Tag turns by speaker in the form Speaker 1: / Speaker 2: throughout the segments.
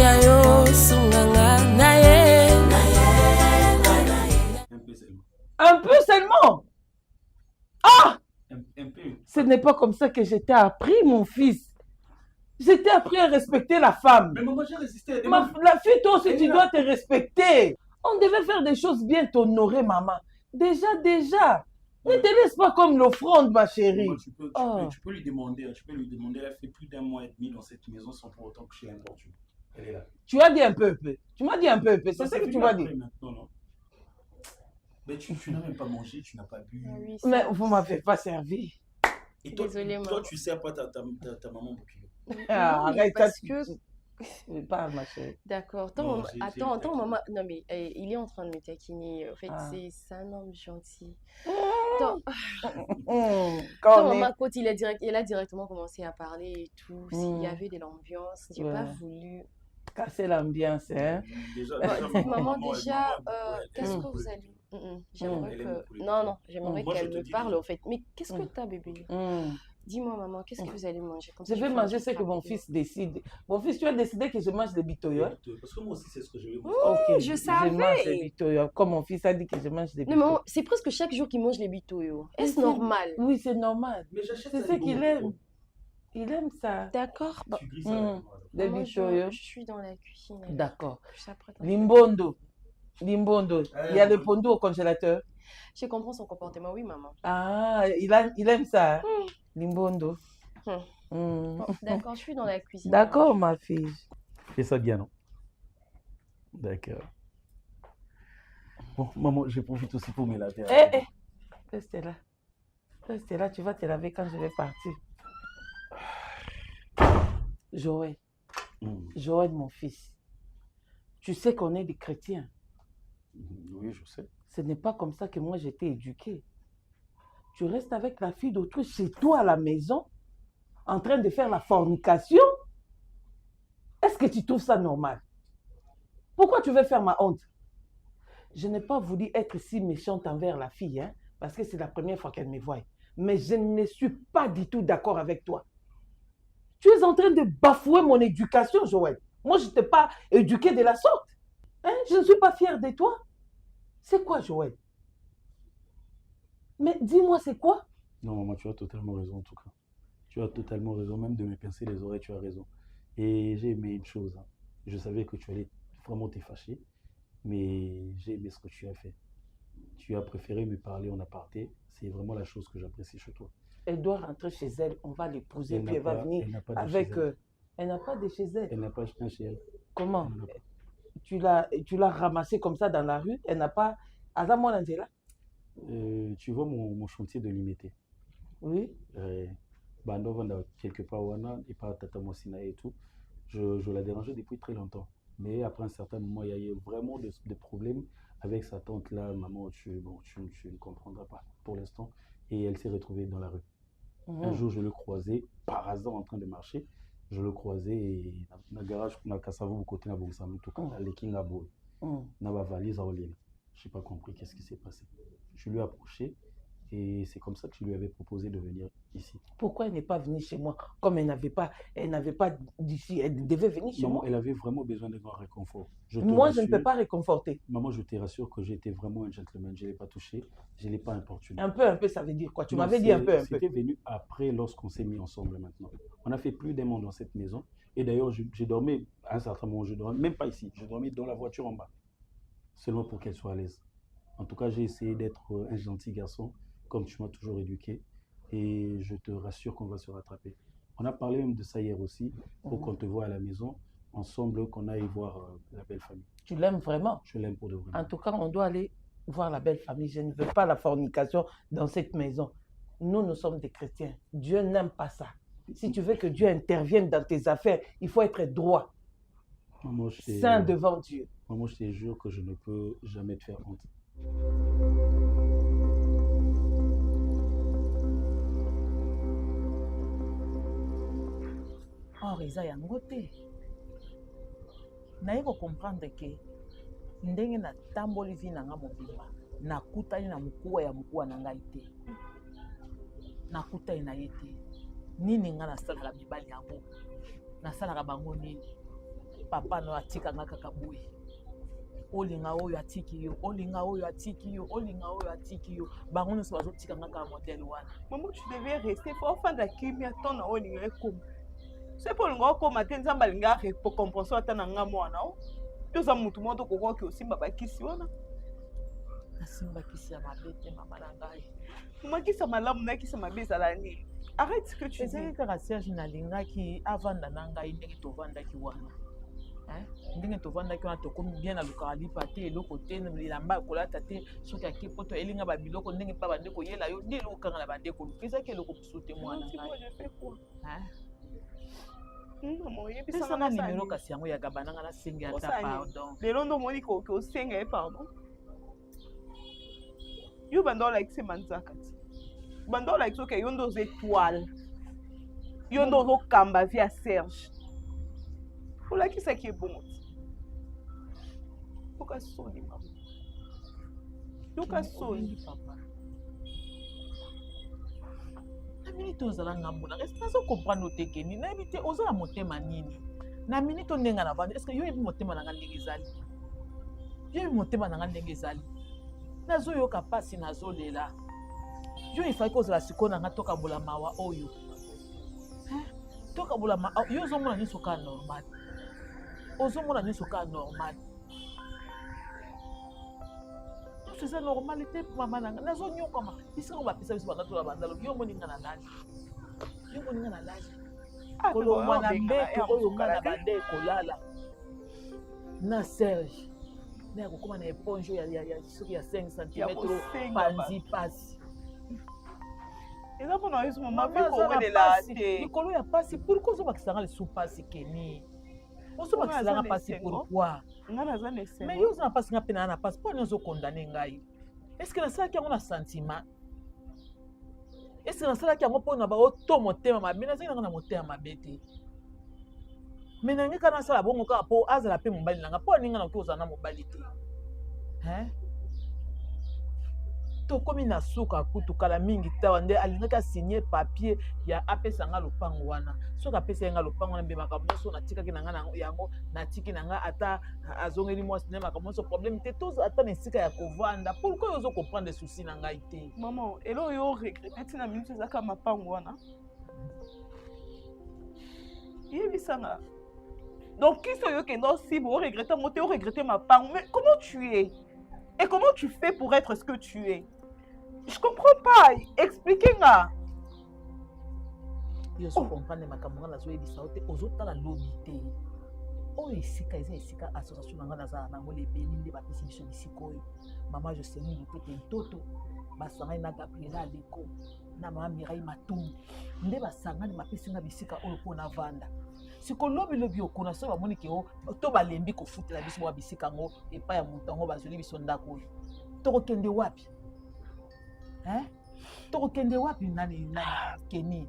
Speaker 1: yo sunganga nae.
Speaker 2: Un peu seulement. Ah!
Speaker 3: Un peu.
Speaker 2: Ce n'est pas comme ça que je t'ai appris, mon fils. Je t'ai appris à respecter la femme.
Speaker 3: Mais maman, j'ai résisté.
Speaker 2: La fille, toi aussi, tu dois te respecter. On devait faire des choses bien t'honorer, maman. Déjà. Ne te laisse pas comme l'offrande, ma chérie.
Speaker 3: Maman, tu peux lui demander. Elle a fait plus d'1 mois et demi dans cette maison sans pour autant que je l'importune. Elle est là.
Speaker 2: Tu as dit un peu. Tu m'as dit un peu. C'est ça que tu m'as dit.
Speaker 3: Non. Mais tu n'as même pas mangé, tu n'as pas bu.
Speaker 4: Oui,
Speaker 2: mais vous ne m'avez pas servi.
Speaker 3: Et toi,
Speaker 4: Désolée,
Speaker 3: toi tu sais pas ta maman beaucoup.
Speaker 2: Arrête,
Speaker 4: parce que...
Speaker 2: Parle, ma chérie.
Speaker 4: D'accord.
Speaker 3: Non,
Speaker 4: Attends, maman. Non, mais il est en train de me taquiner. En fait, c'est un homme gentil. Attends, maman, quand il a directement commencé à parler et tout, s'il y avait de l'ambiance, j'ai pas voulu
Speaker 2: casser l'ambiance, hein.
Speaker 4: Maman, déjà, qu'est-ce que vous allez... J'aimerais que... Non, j'aimerais qu'elle me parle, en fait. Mais qu'est-ce que t'as, bébé? Dis-moi, maman, qu'est-ce que vous allez manger?
Speaker 2: Je vais manger ce que mon fils décide. Mon fils, tu as décidé que je mange des bitoyos?
Speaker 3: Parce que moi aussi, c'est ce que je vais manger.
Speaker 2: Ok,
Speaker 4: je savais.
Speaker 2: Je mange des bitoyos. Comme mon fils a dit que je mange des bitoyos.
Speaker 4: Non, maman, c'est presque chaque jour qu'il mange les bitoyos. Est-ce normal?
Speaker 2: Oui, c'est normal.
Speaker 3: Mais j'achète
Speaker 2: c'est ce qu'il aime. Il aime ça.
Speaker 4: D'accord.
Speaker 3: Tu glisses ça.
Speaker 2: Des bitoyos.
Speaker 4: Je suis dans la cuisine.
Speaker 2: D'accord. Limbondo. Il y a le pondo au congélateur.
Speaker 4: Je comprends son comportement, oui, maman.
Speaker 2: Ah, il aime ça. Limbondo.
Speaker 4: Bon, d'accord, je suis dans la cuisine.
Speaker 2: D'accord, ma fille.
Speaker 3: Fais ça bien, non? D'accord. Bon, maman, je profite aussi pour me laver.
Speaker 2: Reste là, tu vas te laver quand je vais partir. Joël, mon fils, tu sais qu'on est des chrétiens.
Speaker 3: Oui, je sais.
Speaker 2: Ce n'est pas comme ça que moi j'ai été éduquée. Tu restes avec la fille d'autrui chez toi à la maison, en train de faire la fornication. Est-ce que tu trouves ça normal? Pourquoi tu veux faire ma honte? Je n'ai pas voulu être si méchante envers la fille, hein, parce que c'est la première fois qu'elle me voit. Mais je ne suis pas du tout d'accord avec toi. Tu es en train de bafouer mon éducation, Joël. Moi, je ne t'ai pas éduquée de la sorte. Hein? Je ne suis pas fière de toi. C'est quoi, Joël? Mais dis-moi, c'est quoi?
Speaker 3: Non, maman, tu as totalement raison, en tout cas. Tu as totalement raison, même de me pincer les oreilles, tu as raison. Et j'ai aimé une chose. Hein. Je savais que tu allais vraiment te fâcher, mais j'ai aimé ce que tu as fait. Tu as préféré me parler en aparté. C'est vraiment la chose que j'apprécie chez toi.
Speaker 2: Elle doit rentrer chez elle, on va l'épouser, puis elle va venir avec... Elle n'a pas de chez elle.
Speaker 3: Elle n'a pas un chez elle.
Speaker 2: Comment? Tu l'as ramassée comme ça dans la rue, elle n'a pas...
Speaker 3: Tu vois mon chantier de limité.
Speaker 2: Oui.
Speaker 3: Quelque part, et pas Tata Mosina et tout. Je la dérangeais depuis très longtemps. Mais après un certain moment, il y a eu vraiment des problèmes avec sa tante là. Maman, tu ne comprendras pas pour l'instant. Et elle s'est retrouvée dans la rue. Un jour, je le croisais par hasard en train de marcher. Je le croisais et dans le garage, on a cassé au côté de la bourse. En tout cas, les King a beau. Dans la valise à Olien. Je n'ai pas compris qu'est-ce qui s'est passé. Je lui ai approché et c'est comme ça que je lui avais proposé de venir ici.
Speaker 2: Pourquoi elle n'est pas venue chez moi? Comme elle n'avait pas d'ici, elle devait venir chez moi.
Speaker 3: Elle avait vraiment besoin d'un grand réconfort.
Speaker 2: Moi, je ne peux pas réconforter.
Speaker 3: Maman, je te rassure que j'étais vraiment un gentleman. Je ne l'ai pas touché, je ne l'ai pas importuné.
Speaker 2: Un peu, ça veut dire quoi? Tu m'avais dit un peu.
Speaker 3: C'était venu après, lorsqu'on s'est mis ensemble maintenant. On a fait plus d'un mois dans cette maison. Et d'ailleurs, je dormais, à un certain moment, je dormais même pas ici. Je dormais dans la voiture en bas. Seulement pour qu'elle soit à l'aise. En tout cas, j'ai essayé d'être un gentil garçon, comme tu m'as toujours éduqué. Et je te rassure qu'on va se rattraper. On a parlé même de ça hier aussi, pour qu'on te voie à la maison, ensemble, qu'on aille voir la belle famille.
Speaker 2: Tu l'aimes vraiment?
Speaker 3: Je l'aime pour de vrai.
Speaker 2: En tout cas, on doit aller voir la belle famille. Je ne veux pas la fornication dans cette maison. Nous sommes des chrétiens. Dieu n'aime pas ça. Si tu veux que Dieu intervienne dans tes affaires, il faut être droit.
Speaker 3: Maman,
Speaker 2: saint devant Dieu.
Speaker 3: Maman, je te jure que je ne peux jamais te faire honte.
Speaker 5: Or eza yango te. Naye ko comprendre ke ndenge na tamboli vi na nga mobimba nakutani na mukuwa ya mukuwa na ngai te. Nakutani na ye te. Nini nga nasalaka mibali yango? Nasalaka bango nini? papa no atika nga kaka boye. Olinga oyo atiki yo, olinga oyo atiki yo, olinga oyo atiki yo. Bango nyonso bazotika nga kaka modèle wana.
Speaker 6: Maman, tu devais rester pour faire kimia ton olinga ekoma. C'est pour ngo koma te nzamba linga récompense atana nga mwana o. Yo za mutu moto ko ko simba bakisi wana.
Speaker 5: Simba kisi ya mabete mama na ngai.
Speaker 6: Mama kisa malamu na kisa mabeza la ni. Arrête ce que tu dis.
Speaker 5: C'est que Serge nalinga ki avanda na ngai ndenge tovanda ki wana. Ndenge tovanda ki wana tokomi bien na lukali pate eloko te lamba kolata te soki akipo to elinga ba biloko ndenge pa bande ko yela yo ndelo kanga na bande ko lukisa ke eloko kusute mwana ngai.
Speaker 6: Pesa
Speaker 5: na numéro kasi yango ya gabananga na sengi ata pardon.
Speaker 6: Lelo ndo moni ko senga pardon. You bando like se manzaka. Bando like so ke yondo z étoile. Yondo zo kamba via Serge. Ola ki ça qui est bon. Oka soni mama. Oka soni
Speaker 5: papa. Na minute ozala ngambona. Est-ce que ça comprendre tekeni na ebite ozala motema nini? Na minute ndenga na vanda. Est-ce que yo ebi motema na ndenge ezali? Yo ebi motema na ndenge ezali? Nazo yoka pasi nazo lela. Yo ifai ko zala siko na nga toka bola mawa oyo. Toka bola mawa yo zo mona niso ka normal. Ozo mona niso ka normal. C'est ça normalité mama nanga. Nazo nyoka ma. Isi ko ba pesa biso bana to la bandalo. Yo moninga na nani? Yo moninga na nani? Kolo mwana mbeke oyo ngana bande kolala. Na Serge. Na kokoma na éponge ya soki ya 5 cm panzi pasi.
Speaker 6: Et là pendant ce moment vu qu'on est là
Speaker 5: te likolo ya pasi pourquoi zo bakisanga le sous pasi keni. Ozo bakisanga pasi pourquoi?
Speaker 6: Ngana za nese.
Speaker 5: Mais yo za pasi ngapena na pasi pour nyozo condamner ngai. Est-ce que na sala ki yango na sentiment? Est-ce que na sala ki yango pona ba oto motema mabe na zinga na motema mabete? Mais na ngika na sala bongo ka po azala pe mobali nanga po ninga na koza na mobali te. Tokomi na suka kutu kala mingi tawa nde alingaka signer papier ya apesa nga lopango wana. Soka apesa nga lopango na mbema kamoso na tikaki na nga na yango na tiki na nga ata azongeli moi cinéma kamoso problème te tous ata na sika ya kovanda. Pourquoi ozo comprendre souci na ngai te?
Speaker 6: Maman, elo yo regretter tina minute zaka mapango wana. Yebisanga. Donc, qui sont qui non si vous regrettez mon théo regretter ma part, mais comment tu es? Et comment tu fais pour être ce que tu es? Je comprends pas. Expliquez-moi.
Speaker 5: Yo so comprendre makambo na zo ebisa ote ozotala lobité. O esika esika association nanga na na ngole beni nde ba pesi biso bisikoyo. Mama je sais ni peut toto basanga na Gabriela Leko na mama Mirai Matumbu. Nde basanga ni mapesi na bisika oyo pona vanda. Siko lobi okona so bamoni ke o to balembi ko futela biso wa bisika ngo epa ya mutango bazoli biso ndako oyo. Toko kende wapi? Toko kende wapi nani keni?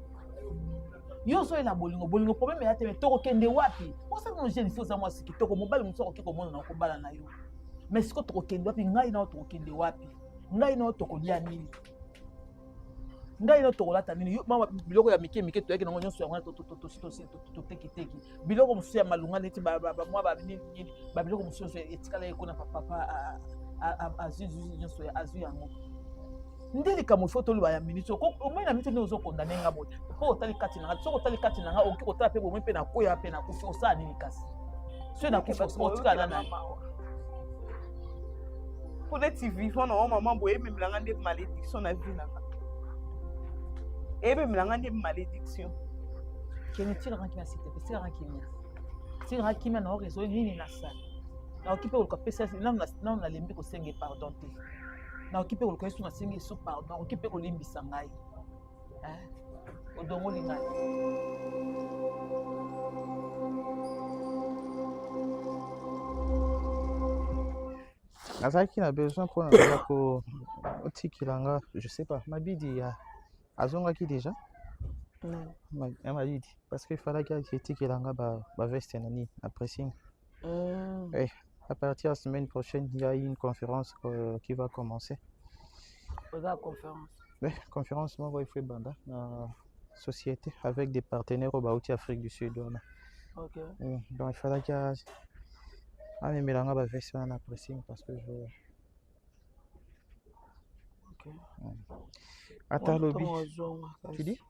Speaker 5: Yo so ela bolingo problème ya te mais toko kende wapi? Osa no jeune fille za moi siki toko mobile muso ko kiko mona na ko bala na yo. Mais siko toko kende wapi ngai na toko kende wapi? Ngai na toko lia nini? Ngai no tokolata nini mama biloko ya mike to yake na nyonso yango to teki biloko musu ya malunga neti ba mwa ba nini ba biloko musu etikala yeko na papa azuzu nyonso ya azu yango ndeli kamo foto liba ya minute ko omwe na minute ne ozo condamner nga bote po otali kati na nga soko otali kati na nga oki kotala pe bomwe pe na koya pe na kufi osa nini kasi so na kufi otikala na
Speaker 6: pour être vivant na maman boye même la ngande malédiction na vie na ebe milanga ndi malédiction.
Speaker 5: Kene tira ranki na site, tira ranki mia. Tira ranki mia na réseau nini na sa. Na okipe ko pesa na lembi ko senge pardon te. Na okipe ko yesu na senge so pardon, okipe ko limbisa ngai. Odongo linga.
Speaker 7: Azaki na besoin pour na ko otikilanga, je sais pas, mabidi ya Azonga qui déjà?
Speaker 1: Non.
Speaker 7: Elle m'a dit parce qu'il fallait qu'il y ait un veste à pressing. Et à partir de la semaine prochaine, il y a une conférence qui va commencer.
Speaker 1: La conférence?
Speaker 7: Oui, conférence, moi, il faut banda société avec des partenaires au Baouti Afrique du Sud.
Speaker 1: Ok.
Speaker 7: Donc il fallait qu'il y ait un mélange de veste en pressing parce que je.
Speaker 1: Ok.
Speaker 7: Attends lobby. Tu dis?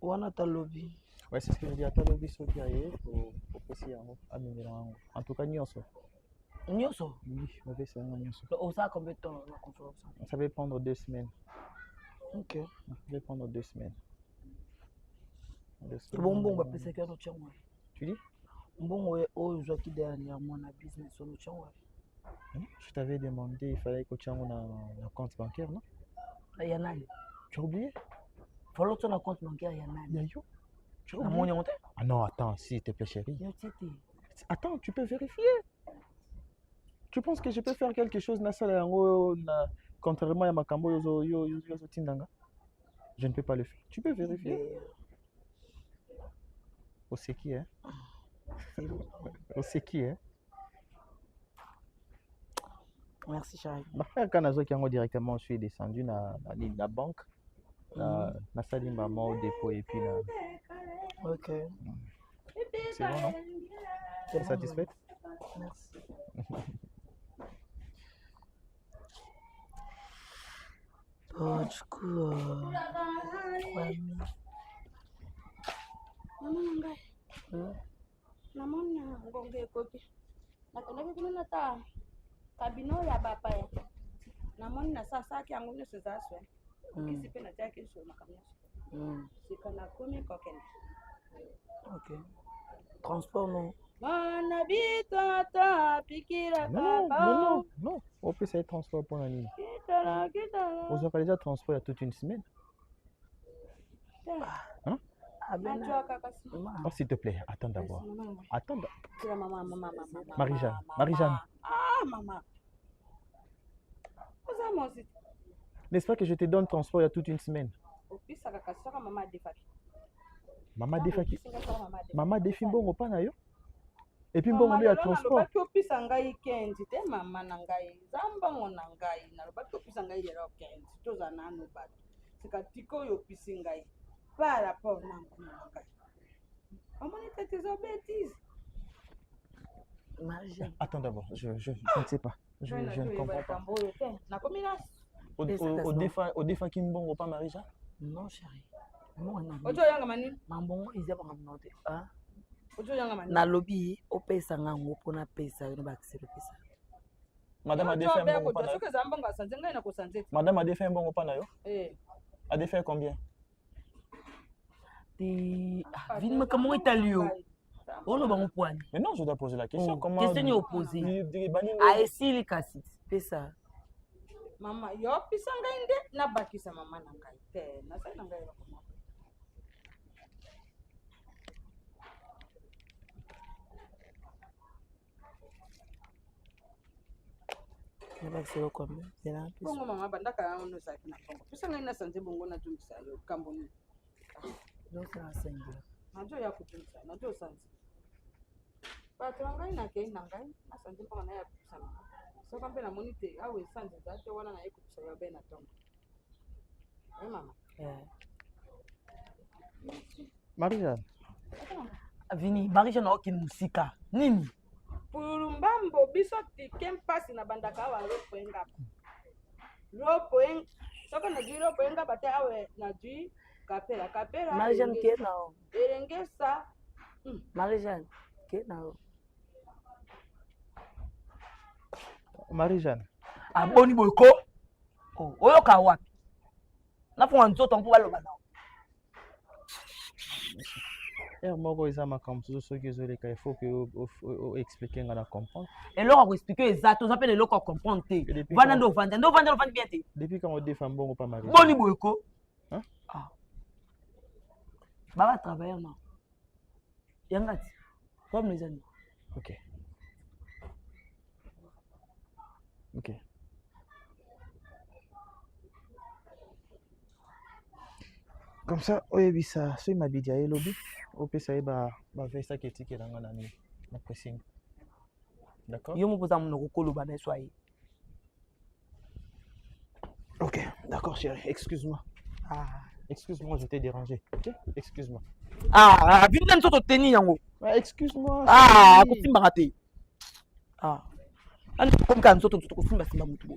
Speaker 1: Wana ta lobby.
Speaker 7: Ouais, c'est ce que je dis. Attends lobby sur qui est pour préciser un mélange. En tout cas, nyonso.
Speaker 1: Nyonso?
Speaker 7: Oui, ma veste en nyonso.
Speaker 1: Ça combien de temps la conférence?
Speaker 7: Ça va prendre 2 semaines.
Speaker 1: Ok.
Speaker 7: Ça va prendre 2 semaines.
Speaker 1: Bon, bah, c'est que nous tiens.
Speaker 7: Tu dis?
Speaker 1: Bon, ouais, oh, je qui dernièrement na business, nous tiens.
Speaker 7: Je t'avais demandé, il fallait que tu aies un compte bancaire, non?
Speaker 1: Yanali.
Speaker 7: Tu as oublié?
Speaker 1: Faut que tu aies un compte bancaire, Yanali.
Speaker 7: Yayo? Tu as oublié? Ah non, attends, s'il te plaît, chérie. Attends, tu peux vérifier. Tu penses que je peux faire quelque chose contrairement à ma cambo yo tindanga? Je ne peux pas le faire. Tu peux vérifier. Au c'est qui, hein? Au c'est qui, hein?
Speaker 1: Merci, chérie.
Speaker 7: Quand directement, je suis descendu dans la banque, na salle maman au dépôt et puis là.
Speaker 1: Ok.
Speaker 7: C'est bon, non? Tu es satisfaite?
Speaker 1: Merci. Oh, du coup,
Speaker 8: namoni ngongo ekoki nakendaki kuna na ta kabino ya bapaya namoni nasalaki yango nyonso eza swe okisi mpe natiaki so makambo nyonso sika nakomi kokende.
Speaker 1: Ok. Transport, non?
Speaker 8: Mana bitata pikira
Speaker 7: Non. On peut essayer de transport pour la nuit. On aura déjà transport il y a toute une semaine. Hein? Oh, s'il te plaît, attends d'abord. Attends. Marie-Jeanne.
Speaker 8: Ah, maman.
Speaker 7: N'est-ce pas que je te donne transport il y a toute une semaine? Maman Defaki. Maman Defi mbongo pa na yo? Et puis mbongo ya transport.
Speaker 8: Opisa ngai kendi te mama na ngai. Zambongo na ngai. Nalobaki opisa ngai lelo kendi. Toza nanu bato. Sika tiko yo opisi ngai. Par rapport na ngai. Maman était tes bêtises.
Speaker 7: Attends d'abord, je ne sais pas. Je ne comprends pas. Au défunt qui mbongo pas Marie-Jeanne?
Speaker 1: Non, chérie.
Speaker 8: Ojo yanga mani?
Speaker 1: Mambongo iza ba note. Ah.
Speaker 8: Ojo yanga mani?
Speaker 1: Na lobby opesa ngango pona pesa yo ba kiselo pesa.
Speaker 7: Madame a défait mbongo pa na yo.
Speaker 8: Soka za mbongo asanze ngai na kosanze.
Speaker 7: Madame a défait mbongo pa na yo?
Speaker 8: A
Speaker 7: défait combien?
Speaker 1: Vine comment italio. On va poani.
Speaker 7: Mais non, je dois poser la question. Comment
Speaker 1: question est opposée. Ah, si les cassis, pesa.
Speaker 8: Mama, yo pisa ngai nde na bakisa mama na ngai te. Na sai na ngai ba koma.
Speaker 1: Na bakisa combien? C'est là.
Speaker 8: Bongo mama bandaka ya ono saki na bongo. Pisa ngai na sanze bongo na jumisa yo kambo ni.
Speaker 1: Donc ça sengi.
Speaker 8: Najo ya kutumisa, najo sanze. Bato ngai na kei na ngai, na sanze bongo na ya pisa na. Soka mpe na moni te awe sanze zate wana na ekupisa ya be na tongo. Mama.
Speaker 7: Marie-Jeanne.
Speaker 1: Vini, Marie-Jeanne na okin musika. Nini?
Speaker 8: Pulumbambo biso tike mpasi na bandaka awa ropo enga. Ropo enga. Soka na di ropo enga bate awe na di kapela. Kapela.
Speaker 1: Marie-Jeanne ke na o.
Speaker 8: Erengesa.
Speaker 1: Marie-Jeanne ke na o.
Speaker 7: Marie-Jeanne.
Speaker 1: Aboni boyko. Oh, oyo ka wapi? Na fo nzoto mpo baloba na.
Speaker 7: Moko eza makambo soki ezoleka il faut que expliquer nga na comprendre.
Speaker 1: Eloko ko expliquer exact, on appelle eloko comprendre te. Vanda ndo vanda bien te.
Speaker 7: Depuis quand on défend bongo pas Marie.
Speaker 1: Boni boyko.
Speaker 7: Hein?
Speaker 1: Ah. Baba travailler non. Yangati. Comme les amis.
Speaker 7: OK. OK. Comme ça, oyebisa so mabidi ya lobby, opesa eba ba vesta ketike nanga nani na pressing. D'accord?
Speaker 1: Yo mo poza monoko koloba na soyi.
Speaker 7: OK, d'accord chérie, excuse-moi. Excuse-moi, je t'ai dérangé. OK? Excuse-moi.
Speaker 1: Vini nzoto teni yango.
Speaker 7: Excuse-moi.
Speaker 1: Ah,
Speaker 7: chérie.
Speaker 1: kosimba raté. Ah. Ani comme quand nous autres kosimba simba mutu.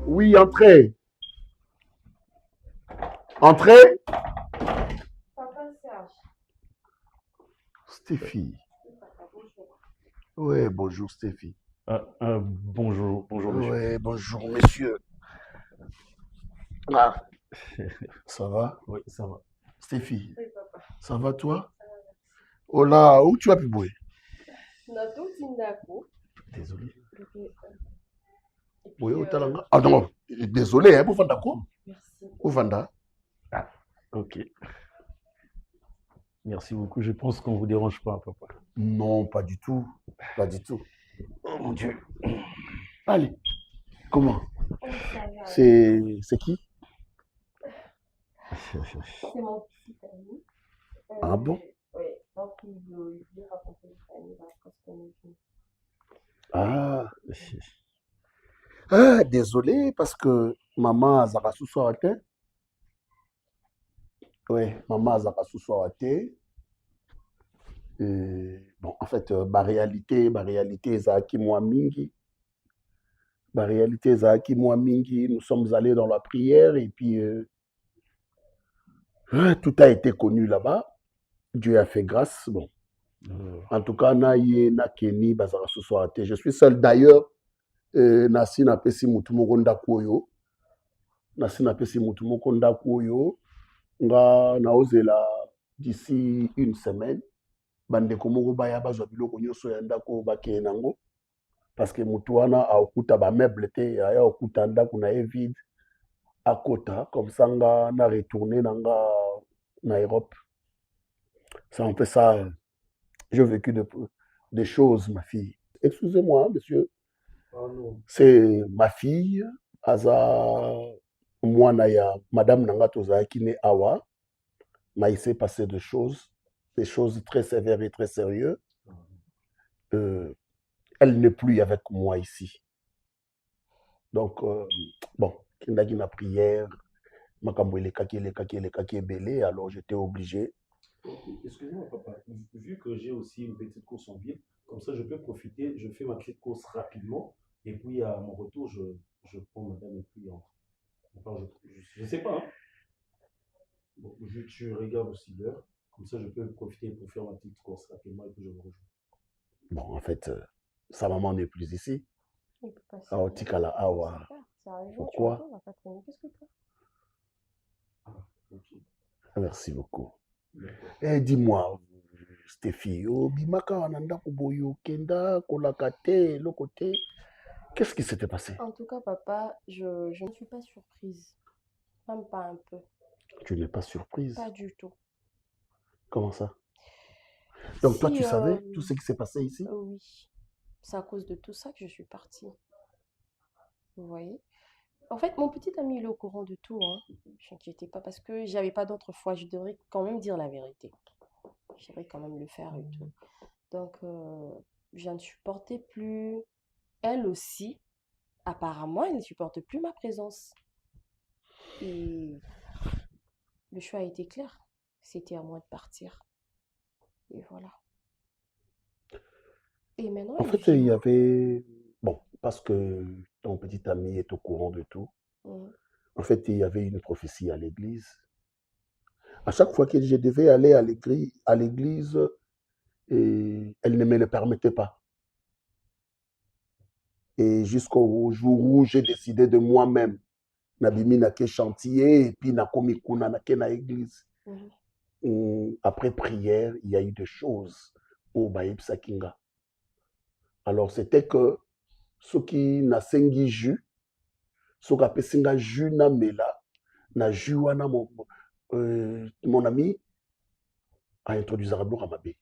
Speaker 9: Oui, entrez. Entrez.
Speaker 4: Papa Serge.
Speaker 9: Stéphie. Oui, bonjour Stéphie.
Speaker 3: Bonjour, monsieur.
Speaker 9: Oui, bonjour monsieur. Ah, ça va?
Speaker 3: Oui, ça va.
Speaker 9: Stéphie,
Speaker 4: Oui, papa.
Speaker 9: ça va toi? Oh là, où tu as pu bouer?
Speaker 3: Désolé.
Speaker 9: Oui, au Talanga. Ah non, désolé, hein, Boufanda quoi?
Speaker 4: Merci.
Speaker 9: Boufanda.
Speaker 3: Ah, ok. Merci beaucoup. Je pense qu'on ne vous dérange pas, papa.
Speaker 9: Non, pas du tout. Pas du tout.
Speaker 3: Oh mon Dieu.
Speaker 9: Allez, comment?
Speaker 4: Ça va.
Speaker 9: C'est qui?
Speaker 4: C'est mon petit ami.
Speaker 9: Ah bon?
Speaker 4: Oui, donc il veut raconter une famille parce qu'on est venu.
Speaker 9: Ah. Ah, désolé, parce que maman azaka sous a te. Oui, maman azaka sous a te. Bon, en fait, ma réalité ezalaki moi mingi. Ma réalité ezalaki moi mingi. Nous sommes allés dans la prière et puis tout a été connu là-bas. Dieu a fait grâce. Bon. En tout cas, na ye na Kenny bazaka sous a te. Je suis seul d'ailleurs. Nasi na pesi mutu moko ndaku oyo. Nasi na pesi mutu moko ndaku oyo. Nga na ozela d'ici une semaine. Bandeko moko baya bazwa biloko nyonso ya ndako bakeye nango parce que mutu wana aokuta ba meuble te aya okuta ndako na ye vide akota comme ça nga na retourner nanga na Europe. C'est un peu ça. J'ai vécu des choses, ma fille. Excusez-moi, hein, monsieur.
Speaker 3: Oh non.
Speaker 9: C'est ma fille, Aza mwana ya madame nanga tozalaki ne awa. Mais il s'est passé des choses très sévères et très sérieuses. Elle n'est plus avec moi ici. Donc, bon, kindaki na prière, makambo elekaki ebele, alors j'étais obligé.
Speaker 3: Excusez-moi, papa. Vu que j'ai aussi une petite course en ville, comme ça, je peux profiter, je fais ma petite course rapidement, et puis à mon retour, je prends madame et puis enfin, je sais pas. Hein. Bon, vu que tu regardes aussi l'heure, comme ça, je peux profiter pour faire ma petite course rapidement et puis je me rejoins.
Speaker 9: Bon, en fait, sa maman n'est plus ici.
Speaker 4: Il peut passer.
Speaker 9: Ah, Tikala Awa. Pourquoi?
Speaker 4: Qu'est-ce que tu as?
Speaker 3: Ah, ok.
Speaker 9: Merci beaucoup. Eh, dis-moi, Stéphie, bimaka ananda kuboyo kenda kolakate lokote. Qu'est-ce qui s'était passé?
Speaker 4: En tout cas, papa, je ne suis pas surprise. Même pas un peu.
Speaker 9: Tu n'es pas surprise?
Speaker 4: Pas du tout.
Speaker 9: Comment ça? Donc
Speaker 4: Si,
Speaker 9: toi, tu savais tout ce qui s'est passé ici?
Speaker 4: Oui. C'est à cause de tout ça que je suis partie. Vous voyez? En fait, mon petit ami, il est au courant de tout. Hein. Je n'inquiétais pas parce que j'avais pas d'autre foi. Je devrais quand même dire la vérité. Je devrais quand même le faire et tout. Donc, je ne supportais plus. Elle aussi, apparemment, elle ne supporte plus ma présence. Et le choix a été clair. C'était à moi de partir. Et voilà. Et maintenant,
Speaker 9: En fait, il y avait... Bon, parce que ton petit ami est au courant de tout. En fait, il y avait une prophétie à l'église. À chaque fois que je devais aller à l'église, elle ne me le permettait pas. Et jusqu'au jour où j'ai décidé de moi-même, nabimi na ke chantier et puis na komi kuna na ke na église. Après prière, il y a eu des choses au Baïb Sakinga. Alors, c'était que ceux qui na sengi jus, ceux qui appellent senga jus na mela, na jus wana mon ami a introduit Zarablo Ramabé.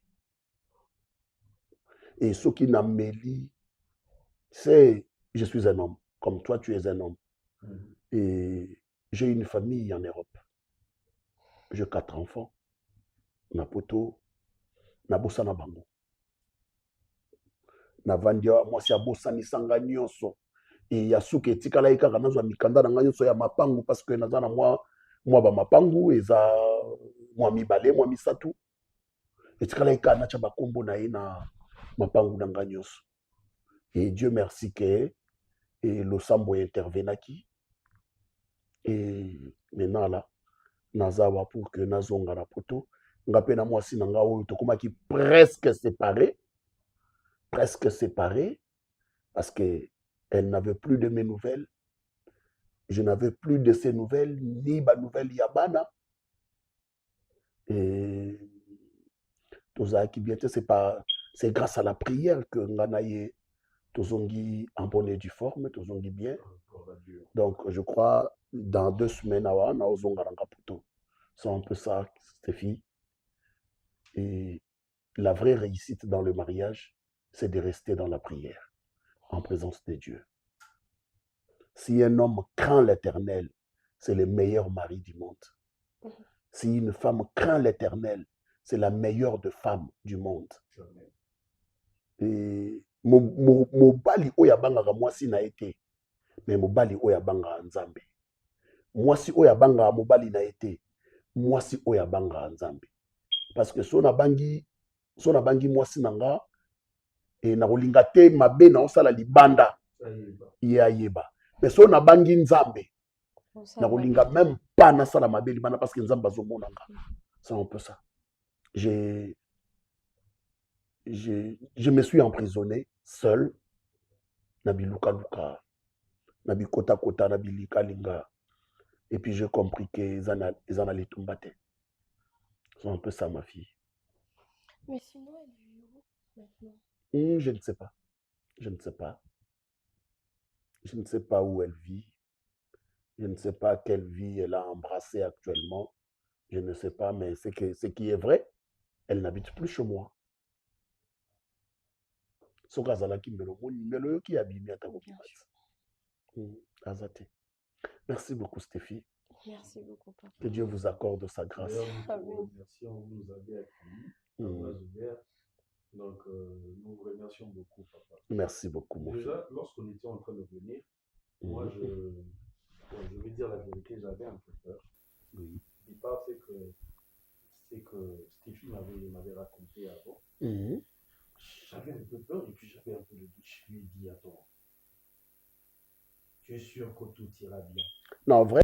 Speaker 9: Et ceux qui na meli, c'est je suis un homme, comme toi tu es un homme. Et j'ai une famille en Europe. J'ai 4 enfants. Na poto, na bossa na bango. navandi awa mwasi abosanisanga nyonso e ya suki etikala ye kaka nazwa mikanda na ngai nyonso ya mapangu parce que naza na mwa bamapangu eza mwa mibale mwa misatu etikala ye kaka natya bakombo na ye na mapangu na ngai nyonso et Dieu merci que losambo intervenaki et maintenant là naza awa pour que nazonga na poto nga mpe na mwasi na nga oyo tokomaki presque séparés parce que elle n'avait plus de mes nouvelles, je n'avais plus de ses nouvelles ni ba nouvelles ya bana et tozalaki bien te c'est grâce à la prière que nga na ye tozongi en bonne et due forme tozongi bien donc je crois dans 2 semaines awa na ozonga na nga poto c'est un peu ça Stéphie. Et la vraie réussite dans le mariage, c'est de rester dans la prière, en présence de Dieu. Si un homme craint l'Éternel, c'est le meilleur mari du monde. Si une femme craint l'Éternel, c'est la meilleure des femmes du monde. Et mobali oya bangaka mwasi na été, mais mobali oya bangaka nzambe. Mwasi oya bangaka mobali na été, mwasi oya bangaka nzambe. Parce que so na bangi mwasi nanga et na kolinga te mabe na osala libanda ye ayeba mais so na bangi nzambe na kolinga même pas na sala mabe libanda parce que nzambe azomona nga c'est un peu ça je me suis emprisonné seul na biluka luka na bikota kota na bilika linga et puis j'ai compris que ezana litumba te. C'est un peu ça, ma fille.
Speaker 4: Mais sinon, elle vit où maintenant?
Speaker 9: Je ne sais pas. Je ne sais pas. Je ne sais pas où elle vit. Je ne sais pas quelle vie elle a embrassée actuellement. Je ne sais pas, mais ce qui est vrai, elle n'habite plus chez moi. Merci beaucoup, Stéphie.
Speaker 4: Merci beaucoup, papa.
Speaker 9: Que Dieu vous accorde sa grâce.
Speaker 3: Nous nous avez accueillis, ouvert. Donc, nous vous remercions beaucoup, papa.
Speaker 9: Merci beaucoup, mon
Speaker 3: Déjà, lorsqu'on était en train de venir, moi, je vais dire la vérité, j'avais un peu peur.
Speaker 9: Oui.
Speaker 3: Et pas c'est que Stéphie m'avait raconté avant. J'avais un peu peur et puis j'avais un peu de doute. Je lui ai dit, attends, tu es sûr que tout ira bien?
Speaker 9: Non, en vrai.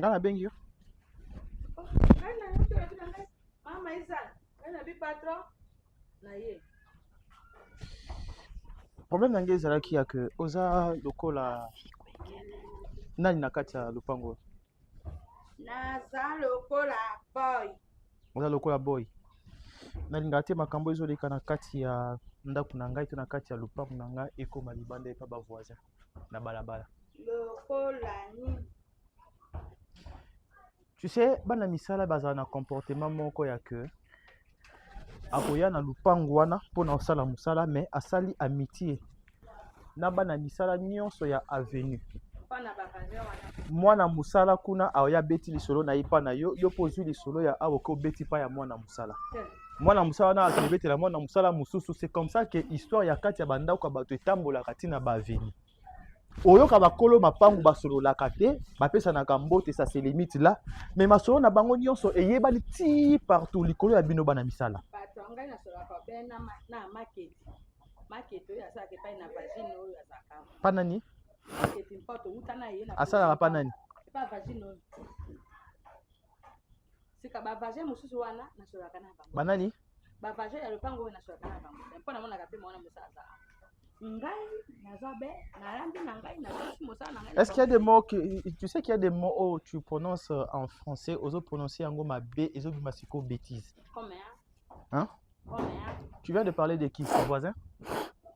Speaker 7: nga nabengi yo problème na ngai ezalaki ya ke oza lokola Nani na kati ya lupango?
Speaker 8: naza lokola boy.
Speaker 7: Oza lokola boy. Nalinga te makambo ezoleka na kati ya ndako na ngai to na kati ya lupango na ngai ekoma libanda epa ba voisin na balabala.
Speaker 8: Lokola ni.
Speaker 7: Tu sais, bana misala bazala na comportement moko ya que akoya na lupango wana mpona osala mosala mais asali amitié na bana misala nyonso ya avenue. Mwana musala kuna aoya beti lisolo na ipa na yo pozwi lisolo ya awo ko beti pa ya mwana musala. Mwana musala na akibeti la mwana musala mususu. C'est comme ça que histoire ya kati ya bandako bato etambola kati na ba avenue. Oyoka bakolo mapangu basolo la kate bapesa na kambote ça c'est limite là mais masolo na bango nyonso eyeba ti partout likolo ya bino bana misala.
Speaker 8: Bato ngai na solo ka be na market. Market oyo asaka pa na vagine oyo asaka.
Speaker 7: Panani?
Speaker 8: Market importe utana yena.
Speaker 7: Asala panani?
Speaker 8: Pa vagine oyo. Sika ba vagine mususu wana na solo kana bango.
Speaker 7: Banani?
Speaker 8: Ba vagine ya lupango oyo na solo kana bango. Mpona mona ka pe mona musasa.
Speaker 7: Est-ce qu'il y a des mots que tu sais qu'il y a des mots où tu prononces en français, aux autres prononcer en goma B, et aux autres masiko bêtises.
Speaker 8: Combien?
Speaker 7: Hein?
Speaker 8: Combien?
Speaker 7: Tu viens de parler de qui, ton voisin?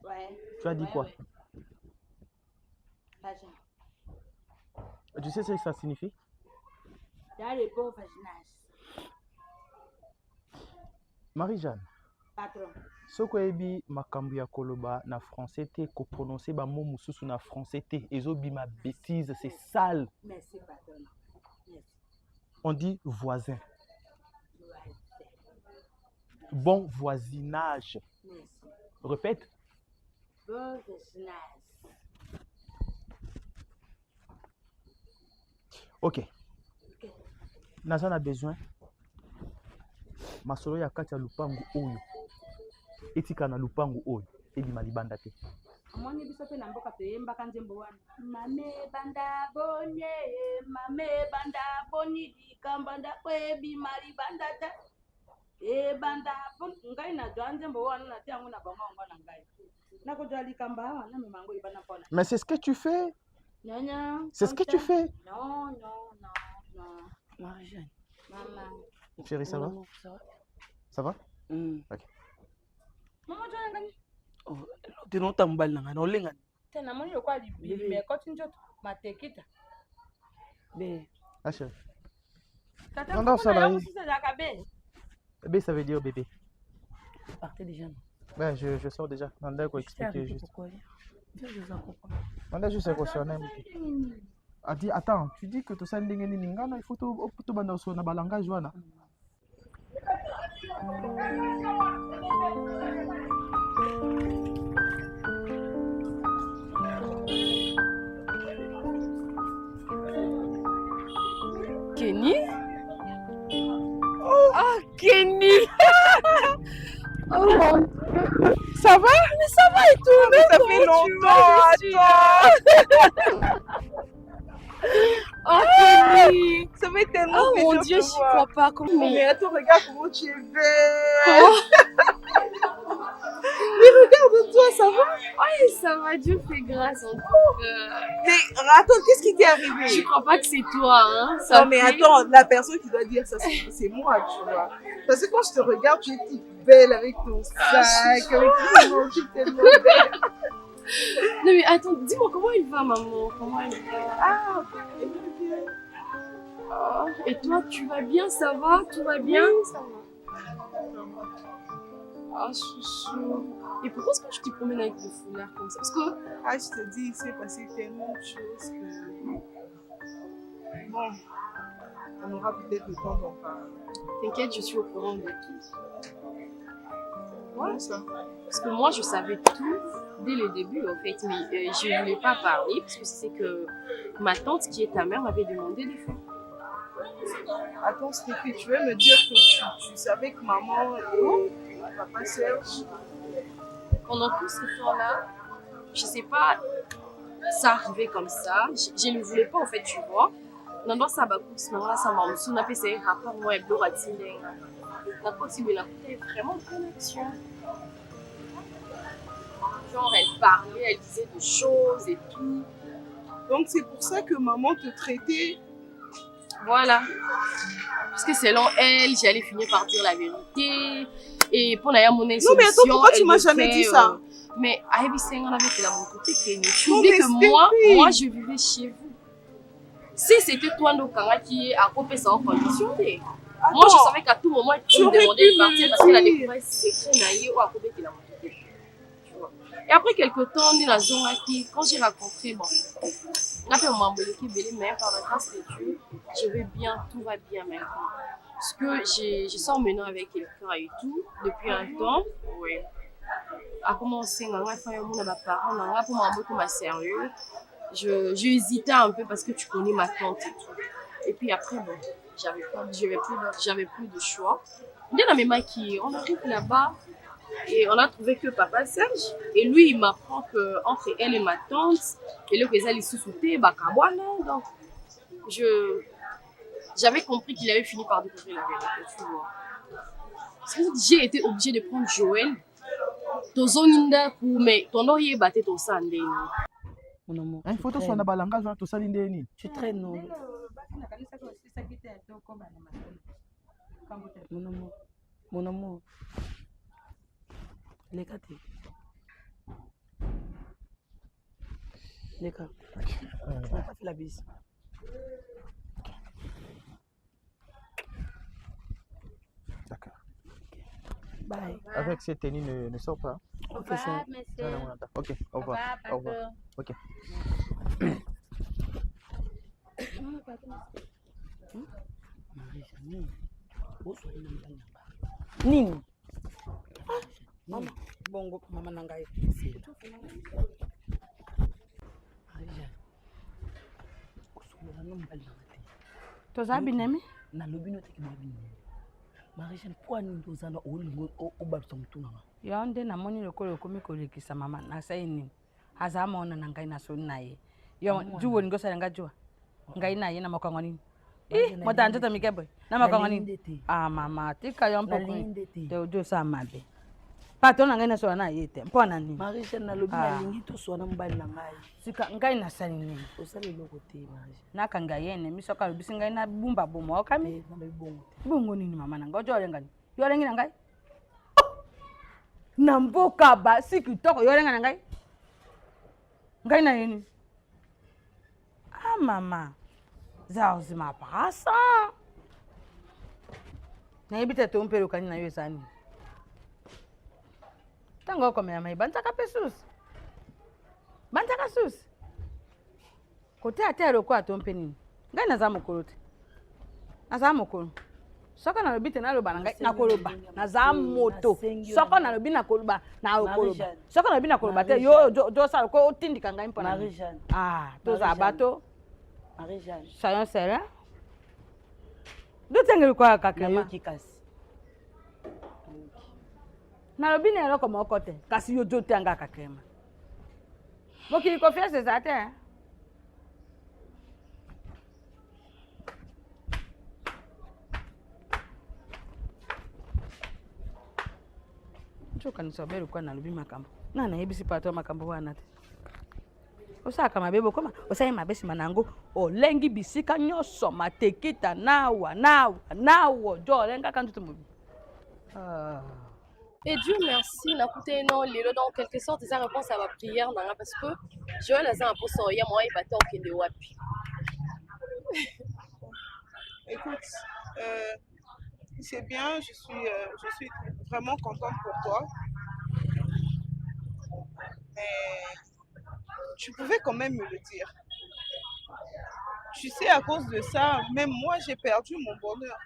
Speaker 8: Ouais.
Speaker 7: Tu as dit quoi?
Speaker 8: Vagin.
Speaker 7: Tu sais ce que ça signifie?
Speaker 8: Il y a les beaux vaginage.
Speaker 7: Marie-Jeanne.
Speaker 8: Patron.
Speaker 7: Soko ebi makambu ya koloba na français te ko prononcer ba mot mususu na français te ezobi ma bêtise, c'est sale.
Speaker 8: Merci patron. Merci.
Speaker 7: On dit voisin. Bon voisinage.
Speaker 8: Merci.
Speaker 7: Répète.
Speaker 8: Bon voisinage.
Speaker 7: Ok. Naza na besoin masolo ya kati ya lupangu oyo etika na lupangu oyo ebima libanda te.
Speaker 8: Amoni biso pe na mboka toyembaka nzembo wana. Mame banda boni likambanda kwebima libanda ta. Banda boni ngai na dwa nzembo wana na te yango na bango na ngai. Na ko dwa likamba wana me mango ibana pona.
Speaker 7: Mais c'est ce que tu fais.
Speaker 8: Nyanya.
Speaker 7: C'est ce que tu fais.
Speaker 8: Non.
Speaker 1: Marie-Jeanne.
Speaker 8: Maman.
Speaker 7: Chérie, ça va? Ça va? Ok.
Speaker 8: Maman, tu as gagné?
Speaker 1: Oh, tu n'as pas mal na olenga.
Speaker 8: Tu n'as pas quoi libi mais quand tu njoto matekita.
Speaker 1: Bé.
Speaker 7: Ah chérie.
Speaker 8: Non, ça va.
Speaker 7: Bébé, ça veut dire bébé.
Speaker 1: Partez déjà.
Speaker 7: Ouais, je sors déjà. Nanda quoi expliquer juste.
Speaker 1: Pourquoi? Je comprends.
Speaker 7: Nanda juste émotionnel. A dit attends, tu dis que tu sais ndenge nini ngana il faut to banda so na balangage wana.
Speaker 4: Kenny? Oh, Kenny! Oh mon Dieu! Ça va? Mais ça va et tout! Mais
Speaker 6: ça fait longtemps! Attends!
Speaker 4: Oh Kenny!
Speaker 6: Ça fait tellement
Speaker 4: oh
Speaker 6: plaisir
Speaker 4: mon Dieu,
Speaker 6: de
Speaker 4: j'y
Speaker 6: voir.
Speaker 4: crois pas. Comment...
Speaker 6: Mais attends, regarde comment tu es belle! Mais regarde-toi, ça va?
Speaker 4: Oui, ça va, Dieu fait grâce en tout cas.
Speaker 6: Mais attends, qu'est-ce qui t'est arrivé?
Speaker 4: Je crois pas que c'est toi, hein?
Speaker 6: Ça non, mais fait... attends, la personne qui doit dire ça, c'est moi, tu vois. Parce que quand je te regarde, tu es toute belle avec ton sac, avec ton manche, tellement belle.
Speaker 4: Non, mais attends, dis-moi, comment il va, maman? Comment il va?
Speaker 6: Ah, il va bien.
Speaker 4: Oh, et toi, tu vas bien? Ça va? Tout va bien?
Speaker 6: Oui, ça va.
Speaker 4: Ah, chouchou. Et pourquoi est-ce que tu te promènes avec le foulard comme ça? Parce que...
Speaker 6: Ah, je te dis, il s'est passé tellement de choses que... Bon, on aura peut-être le temps d'en parler.
Speaker 4: T'inquiète, je suis au courant de tout.
Speaker 6: Ouais, ça.
Speaker 4: Parce que moi, je savais tout dès le début, en fait. Mais je ne voulais pas parler parce que c'est que ma tante, qui est ta mère, m'avait demandé de faire.
Speaker 6: Attends, Stéphie, tu veux me dire que tu savais que maman et papa Serge...
Speaker 4: Pendant tout ce temps-là, je sais pas, ça arrivait comme ça. Je ne voulais pas, en fait, tu vois. Dans ça, ça m'a appelé ça un rapport, moi, et Bloratine. La possibilité, elle était vraiment en connexion. Genre, elle parlait, elle disait des choses et tout.
Speaker 8: Donc c'est pour ça que maman te traitait.
Speaker 4: Voilà. Parce que selon elle, j'allais finir par dire la vérité. Et pour n'avoir mon solution,
Speaker 8: non mais attends, pourquoi tu m'as jamais dit ça?
Speaker 4: Mais Aïbi Senghor avait fait la mon côté. Tu oublies que moi, je vivais chez vous. Si c'était toi, Ndokanga, qui a coupé ça en condition, moi je savais qu'à tout moment, tu me demandais de partir parce qu'elle a découvert secret naïe ou à couper qui l'a monté. Et après quelques temps, on est dans zone qui, quand j'ai rencontré, bon, on a fait un membre qui belé, mais par la grâce de Dieu, je vais bien, tout va bien maintenant. Parce que je sors maintenant avec quelqu'un et tout, depuis un temps, oui. A commencé à faire un monde à parents, on a pour m'embaucher sérieux. Je hésitais un peu parce que tu connais ma tante et tout. Et puis après, bon, j'avais plus de choix. On est dans mes maquilles, on arrive là-bas et on a trouvé que papa Serge. Et lui, il m'apprend qu'entre elle et ma tante, et là, qu'ils allaient se souter, donc j'avais compris qu'il avait fini par découvrir la vérité, tu vois. J'ai été obligée de prendre Joël. Mais ton oreiller battait ton sang.
Speaker 7: Mon amour. Il faut que tu sois dans le langage, tu sois dans
Speaker 2: tu traînes, non? Mon amour. Mon amour. Les gars, tu n'as pas fait la bise.
Speaker 7: D'accord.
Speaker 2: Bye.
Speaker 7: Avec cette tenue, ne sors pas.
Speaker 2: Au revoir, monsieur.
Speaker 7: Ok, au revoir. Au revoir. Ok.
Speaker 2: Nini? Mama, bongo, mama nangai.
Speaker 8: Toza binemi?
Speaker 2: Na lobino teki mabini. Marie-Jeanne, pourquoi nous avons au baptême tout nanga?
Speaker 8: Yonde na moni lokolo komi kolekisa mama na saini. Azama ona na ngai na so naye. Yo juwo ngosa nga juwa. Ngai naye na makongo nini? Mota njoto mikebe. Na makongo nini? Ah mama, tika yo mpoko. Te ojo sa mabe. Pato na ngai na so na yete. Mpona nini?
Speaker 2: Marie-Jeanne na lobina lingi to so na mbali na ngai.
Speaker 8: Sika ngai na sali nini?
Speaker 2: Osali loko te Marie-Jeanne.
Speaker 8: Na kanga yene misoka lobisi ngai na bumba bomo okami.
Speaker 2: Na bongo.
Speaker 8: Bongo nini mama na ngojo lenga ni? Yo lengi na ngai? Na mboka ba siki toko yo lenga na ngai? Ngai na yini? Ah mama. Zao zima pasa. Na ibite to mpero kani na yo sani. Tango komela mai bantaka pesus. Bantaka sus. Kote atero kwa to mpeni. Ngai na za mokolote. Na za mokolo. Soko na lobi tena loba ngai na koloba na za moto. Soko na lobi na koloba na koloba. Soko na lobi na koloba te yo do sa ko otindika ngai mpona.
Speaker 2: Marie-Jeanne.
Speaker 8: Ah, to za bato.
Speaker 2: Marie-Jeanne.
Speaker 8: Sayon sera. Do tengeli kwa kakema.
Speaker 2: Kikasi.
Speaker 8: Na lobi na eloko moko te kasi yo do tanga kakema. Bokili confiance za te. Choka nisobere kwa na lobi makambo. Na na yebisi pato makambo wana te. Osaka mabebo koma osaye mabesi manango olengi bisika nyoso matekita nawa jo lenga kantu tumubi.
Speaker 4: Et Dieu merci, n'a coûté non, lelo dans quelque sorte ça réponse à ma prière nanga parce que Joël a un peu soya moi il battait au kende wapi.
Speaker 6: Écoute, c'est bien, je suis vraiment contente pour toi. Mais tu pouvais quand même me le dire. Tu sais, à cause de ça, même moi, j'ai perdu mon bonheur.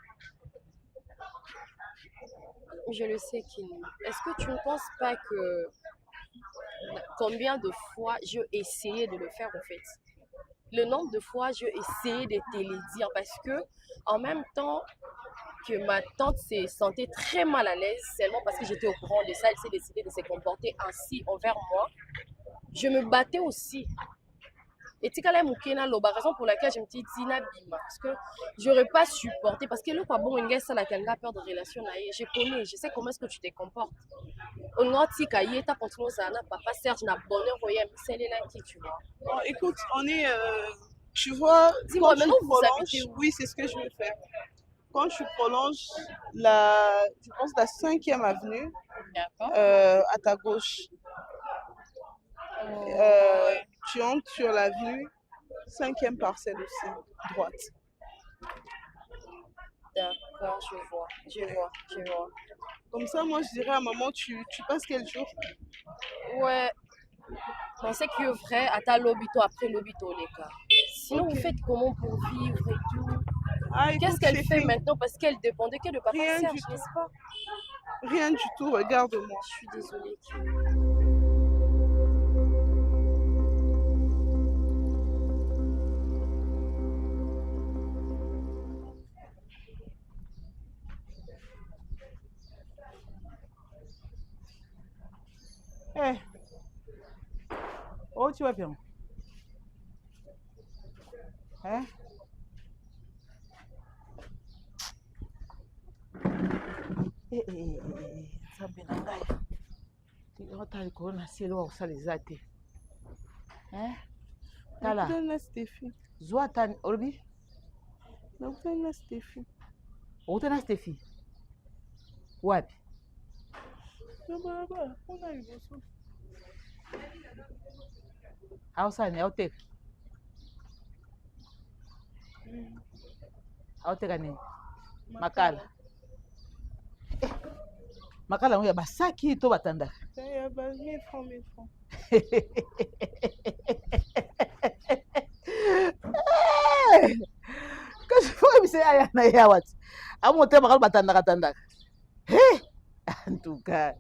Speaker 4: Je le sais, Kini. Est-ce que tu ne penses pas que combien de fois j'ai essayé de le faire en fait? Le nombre de fois j'ai essayé de te le dire parce que en même temps que ma tante s'est sentie très mal à l'aise seulement parce que j'étais au courant de ça, elle s'est décidée de se comporter ainsi envers moi. Je me battais aussi Et tikala mukena loba, raison pour laquelle je me dis Dina Bima. Parce que j'aurais pas supporté. Parce que le quoi bon, une ça la a peur de relation. Je connais, je sais comment est-ce que tu te comportes. On a tika yeta continué ça, papa Serge n'a bonheur voyez, c'est là qui tu vois.
Speaker 6: Bon, écoute, on est, tu vois,
Speaker 4: dis-moi maintenant vous
Speaker 6: prolonges,
Speaker 4: habitez où?
Speaker 6: oui, c'est ce que je vais faire. Quand tu prolonges je pense la 5e avenue, à ta gauche. Tu entres sur l'avenue, 5e parcelle aussi, droite.
Speaker 4: D'accord, je vois.
Speaker 6: Comme ça, moi, je dirais à maman, tu passes quel jour?
Speaker 4: Ouais, on sait que vrai, à ta lobito, après lobito, les cas. Sinon,
Speaker 6: Ok.
Speaker 4: vous faites comment pour vivre et tout?
Speaker 6: Ah, écoute,
Speaker 4: Qu'est-ce qu'elle
Speaker 6: c'est
Speaker 4: fait
Speaker 6: fini.
Speaker 4: maintenant? Parce qu'elle dépendait que de papa
Speaker 6: Rien
Speaker 4: Serge,
Speaker 6: du tout.
Speaker 4: n'est-ce pas?
Speaker 6: Rien du tout, regarde-moi.
Speaker 4: Je suis désolée.
Speaker 5: Eh. Oh, tu vas bien? Hein? Nzambe na ngai. Otala likolo na se eloko kosala eza te. Tala.
Speaker 6: Nakutani na Stéphie.
Speaker 5: Zwa tani olobi?
Speaker 6: Nakutani na Stéphie.
Speaker 5: Okutani na Stéphie? Wapi?
Speaker 6: Na barabara, kuna liboso.
Speaker 5: Awusani awuteka? Awuteka nini? Makala. Makala yango ya basaki to batandaka?
Speaker 6: Ya ba 1000 francs.
Speaker 5: Kasi fo bise aya na ya wati. Amo te makala batandaka. En tout cas,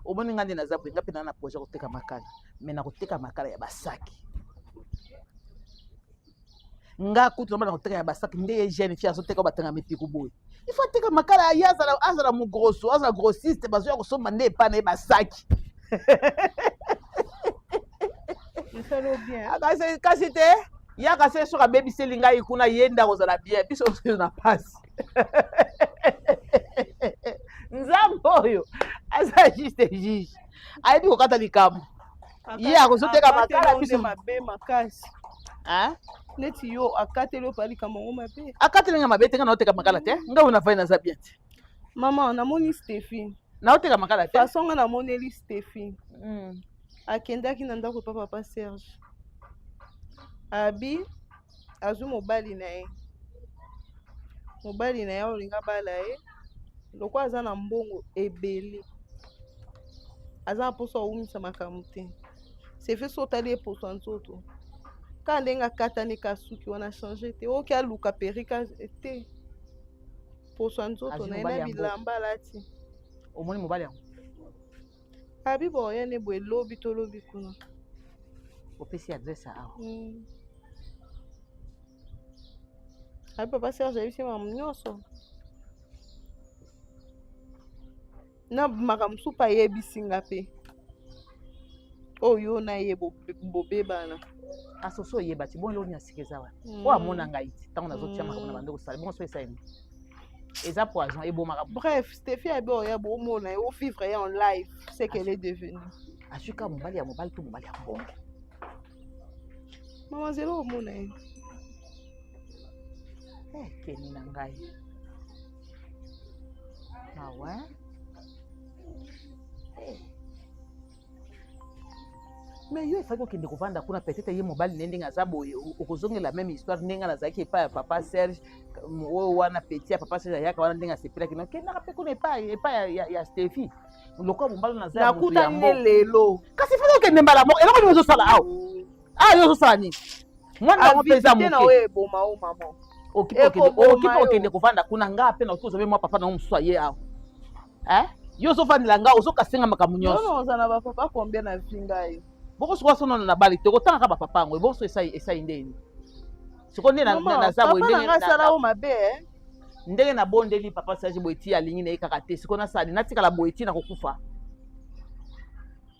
Speaker 5: omoni ngandi naza boye ngapi na projet koteka makala. Mais na koteka makala ya basaki. Nga kutu na koteka ya basaki nde jeune fille azoteka batanga mipiko boye. Il faut teka makala ya azala mu grosso, azala grossiste bazo ya kosomba nde pa na basaki.
Speaker 6: Isalo bien.
Speaker 5: Kasi te ya kasi soka baby selinga ikuna yenda kozala bien biso na passe. Nzambo oyo aza juste juge. Aibi kokata likambo. Ye akozoteka makala biso
Speaker 6: mabe makasi.
Speaker 5: Ah?
Speaker 6: Neti yo akatelo pali kama ngoma mabe.
Speaker 5: Akatelenga mabe tenga na oteka makala te. Nga una fai na za bien.
Speaker 6: Maman, namoni Stéphie.
Speaker 5: Na oteka makala te.
Speaker 6: Façon nga namoneli Stéphie. Akendaki na ndako papa Serge. Abi azu mobali na ye. Mobali na ye olinga bala ye. Loko aza na mbongo ebele. Aza poso awumisa makambo te. Sefe sotali e poso nzoto. Ka ndenga katani kasuki wana changer te. Oki aluka perika te. Poso nzoto na ena bilamba lati.
Speaker 5: Omoni mobali yango.
Speaker 6: Abi bo yene bo lobi to lobi kuna.
Speaker 5: Opesi adresse awa.
Speaker 6: Abi papa Serge ayebisi mamu nyonso. Na makambo susu pa yebisi nga pe. Oyo na ye bobebana.
Speaker 5: Asoso yeba ti bon lo nya sikeza wa. O amona ngai ti tango nazotia makambo na bando ko sala bon so esa emi. Eza poison et bon makambo.
Speaker 6: Bref, Stéphie a beau ya bo mona e o vivre en live, c'est qu'elle est devenue.
Speaker 5: Asuka mobali ya mobali to mobali ya bon.
Speaker 6: Maman zelo mona e.
Speaker 5: Keni na ngai. Ah ouais. Mais yo ifaki okende kovanda kuna peut-être ye mobali ne ndenge aza boye okozongela même histoire ndenge nazalaki epai ya papa Serge oyo wana petit ya papa Serge ayaka wana ndenge asepelaki nakendaka mpe kuna epai ya Stéphie lokola mobali naza ya moto ya mbo
Speaker 6: lelo
Speaker 5: kasi faki okende mbala moko eloko nini ozosala awa yo ozosala nini mwana yango mpe eza moke okipe okende kovanda kuna nga mpe nakoki ozobe mwa papa nango mosusu aye awa yo ozovandela nga ozokasenga makambo nyonso
Speaker 6: ozala bapapa combien na vinga ye
Speaker 5: boko sikoyo so na bali te kotanga ka papa yango boso esai ndeni siko nde naza boye ndenge nabondeli papa Serge boye ti alingi na ye kaka te siko nasali natikala boye ti na kokufa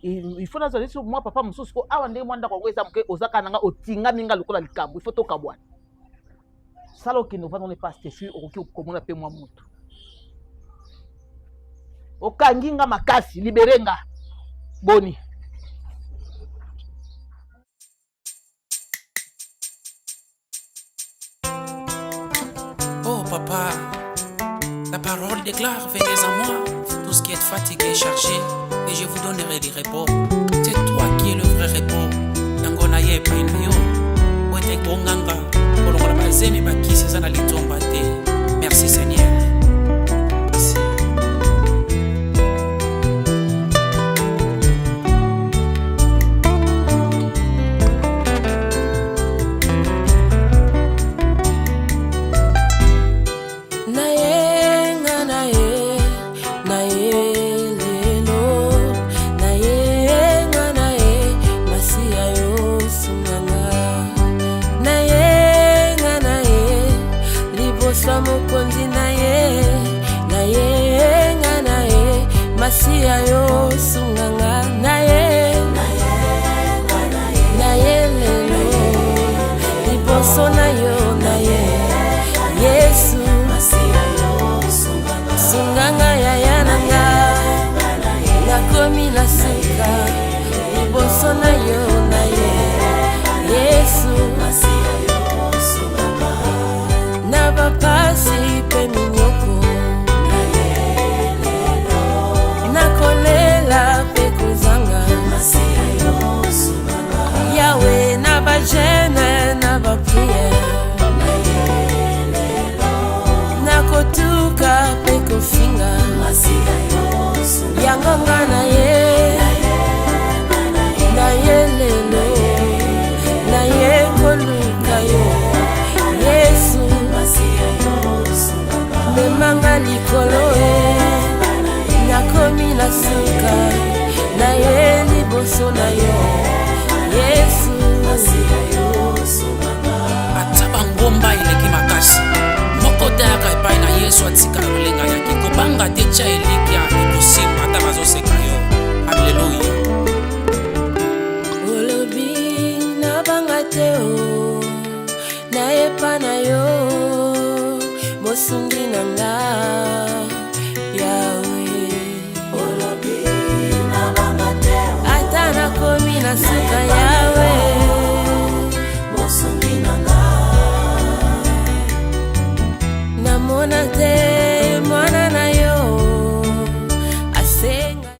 Speaker 5: il faut nazola sur moi papa mosusu ko awa ndenge mwanda kongo eza moke ozaka nanga otinga minga lokola likambo il faut tokabwana sala okende ovanda ne paste fi okoki okomona mpe mwa moto okangi nga makasi libere nga boni.
Speaker 10: Oh papa, la parole déclare, venez à moi, tout ce qui est fatigué, chargé, et je vous donnerai du repos. C'est toi qui es le vrai repos. Nangona ye painayo, oete konganga, kolongola bazemi bakisi sana litomba te. Merci Seigneur. Merci.
Speaker 11: Masia yo sunganga na ye lelo liboso na yo na ye Yesu masia yo sunganga ya yananga nakomi na suka liboso na yo na ye Yesu masia yo sunganga na bapasi pe minyoko nakolela pe kozanga masia yo sunganga yawe na bajene na bapriere nakotuka pe kofinga masia yo sunganga yangonga na ye lelo na ye koluka yo Yesu masia yo sunganga memanga likolo nakomi na suka na ye liboso na yo Yesu masia yo sunganga
Speaker 10: ataba ngomba eleki makasi moko daka epai na Yesu atika lolenga yaki kobanga te tya eliki ya ekosimba ata bazoseka yo. Alleluya.
Speaker 11: olobi na banga te o na epa na yo mosungi na nga nakomi na suka yawe mosongi nanga namona te